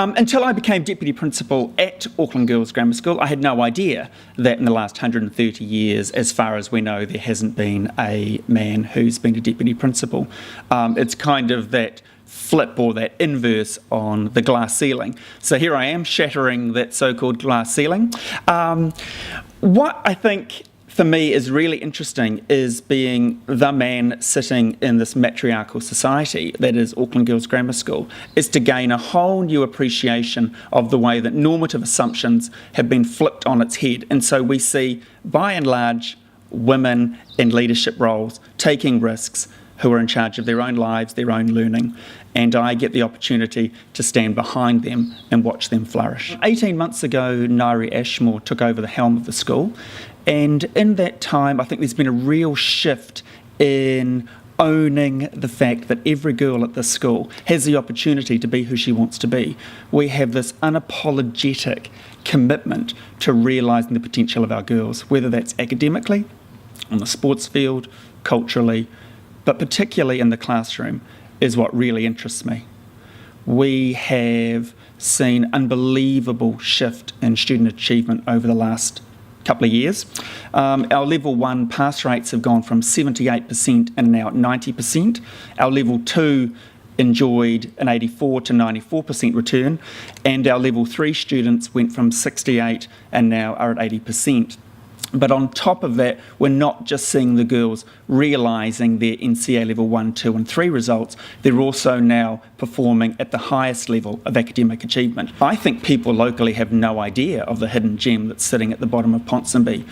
Until I became Deputy Principal at Auckland Girls Grammar School, I had no idea that in the last 130 years, as far as we know, there hasn't been a man who's been a Deputy Principal. It's kind of that flip or that inverse on the glass ceiling. So here I am shattering that so-called glass ceiling. What I think for me is really interesting is being the man sitting in this matriarchal society that is Auckland Girls Grammar School, is to gain a whole new appreciation of the way that normative assumptions have been flipped on its head. And so we see, by and large, women in leadership roles taking risks, who are in charge of their own lives, their own learning, and I get the opportunity to stand behind them and watch them flourish. 18 months ago, Nairi Ashmore took over the helm of the school, and in that time, I think there's been a real shift in owning the fact that every girl at this school has the opportunity to be who she wants to be. We have this unapologetic commitment to realising the potential of our girls, whether that's academically, on the sports field, culturally, but particularly in the classroom is what really interests me. We have seen unbelievable shift in student achievement over the last couple of years. Our level 1 pass rates have gone from 78% and now at 90%. Our level 2 enjoyed an 84 to 94% return, and our level 3 students went from 68 and now are at 80%. But on top of that, we're not just seeing the girls realising their NCA level 1, 2 and 3 results, they're also now performing at the highest level of academic achievement. I think people locally have no idea of the hidden gem that's sitting at the bottom of Ponsonby.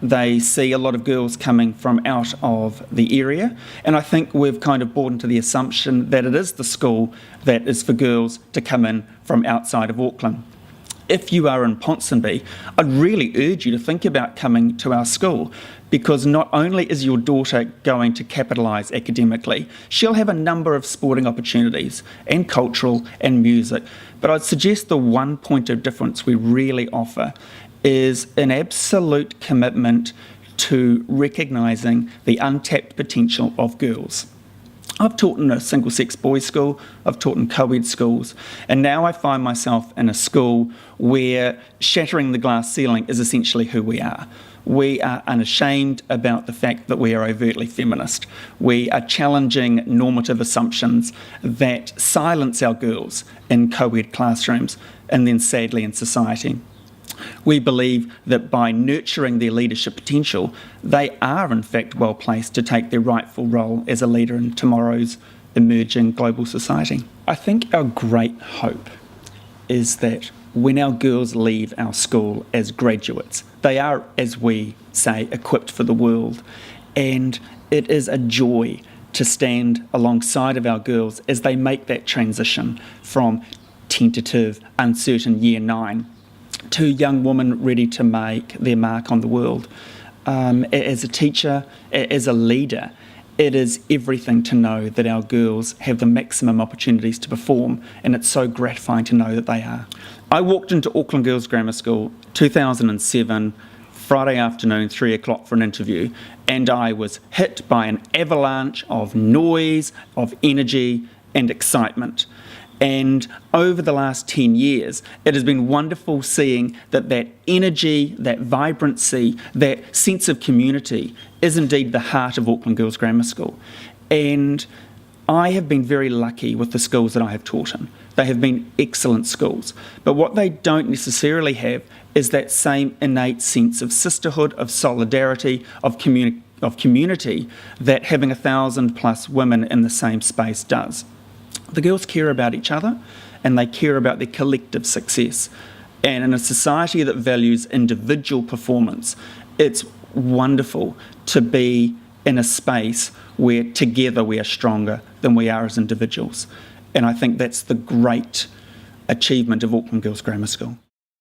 They see a lot of girls coming from out of the area, and I think we've kind of bought into the assumption that it is the school that is for girls to come in from outside of Auckland. If you are in Ponsonby, I'd really urge you to think about coming to our school, because not only is your daughter going to capitalise academically, she'll have a number of sporting opportunities and cultural and music. But I'd suggest the one point of difference we really offer is an absolute commitment to recognising the untapped potential of girls. I've taught in a single-sex boys' school, I've taught in co-ed schools, and now I find myself in a school where shattering the glass ceiling is essentially who we are. We are unashamed about the fact that we are overtly feminist. We are challenging normative assumptions that silence our girls in co-ed classrooms and then sadly in society. We believe that by nurturing their leadership potential, they are in fact well placed to take their rightful role as a leader in tomorrow's emerging global society. I think our great hope is that when our girls leave our school as graduates, they are, as we say, equipped for the world. And it is a joy to stand alongside of our girls as they make that transition from tentative, uncertain year 9 to young women ready to make their mark on the world. As a teacher, as a leader, it is everything to know that our girls have the maximum opportunities to perform, and it's so gratifying to know that they are. I walked into Auckland Girls Grammar School 2007, Friday afternoon, 3 o'clock for an interview, and I was hit by an avalanche of noise, of energy and excitement. And over the last 10 years, it has been wonderful seeing that that energy, that vibrancy, that sense of community is indeed the heart of Auckland Girls Grammar School. And I have been very lucky with the schools that I have taught in. They have been excellent schools. But what they don't necessarily have is that same innate sense of sisterhood, of solidarity, of community that having 1,000+ women in the same space does. The girls care about each other and they care about their collective success. And in a society that values individual performance, it's wonderful to be in a space where together we are stronger than we are as individuals. And I think that's the great achievement of Auckland Girls Grammar School.